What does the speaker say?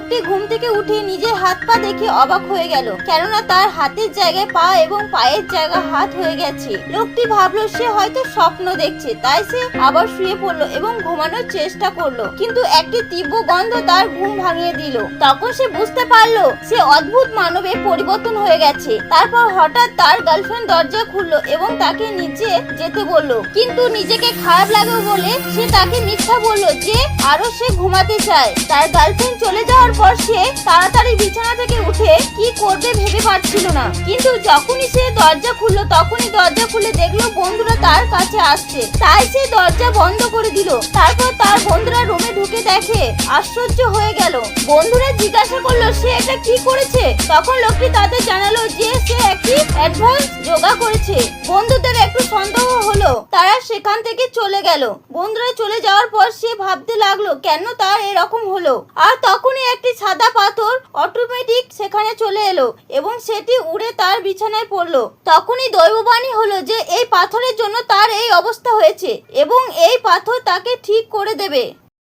লোকটি ঘুম থেকে উঠে নিজের হাত পা দেখে অবাক হয়ে গেল, কেননা তার হাতের জায়গায় পা এবং পায়ের জায়গায় হাত হয়ে গেছে। লোকটি ভাবলো সে হয়তো স্বপ্ন দেখছে, তাই সে আবার শুয়ে পড়লো এবং ঘুমানোর চেষ্টা করলো, কিন্তু একটি তীব্র গন্ধ তার ঘুম ভাঙিয়ে দিল। তখন সে বুঝতে পারলো সে অদ্ভুত মানবে পরিবর্তন হয়ে গেছে। তারপর হঠাৎ তার গার্লফ্রেন্ড দরজা খুললো এবং তাকে নিচে যেতে বললো, কিন্তু নিজেকে খারাপ লাগে বলে সে তাকে মিথ্যা বললো যে আরো সে ঘুমাতে চায়। তার গার্লফ্রেন্ড চলে যাওয়ার পর সে তাড়াতাড়ি বিছানা থেকে উঠে কি করবে ভেবে পাচ্ছিল না, কিন্তু যখনই সে দরজা খুললো তখনই দরজা খুলে দেখলো বন্ধুরা তার কাছে আসছে, তাই সে দরজা বন্ধ করে দিল। তারপর তার বন্ধুরা রুমে ঢুকে দেখে আশ্চর্য হয়ে গেল। বন্ধুরা জিজ্ঞাসা করলো সে এটা কি করেছে। তখন লোকটি তাদের জানালো যে সে একটি অ্যাডভান্স যোগা করেছে। বন্ধুদের একটু সন্দেহ হলো, তারা সেখান থেকে চলে গেল। বন্ধুরা চলে যাওয়ার পর সে ভাবতে লাগলো কেন তার এরকম হলো। আর তখনই একটি সাদা পাথর অটোমেটিক সেখানে চলে এলো এবং সেটি উড়ে তার বিছানায় পড়লো। তখনই দৈববাণী হলো যে এই পাথরের জন্য তার এই অবস্থা হয়েছে এবং এই পাথর তাকে ঠিক করে দেবে।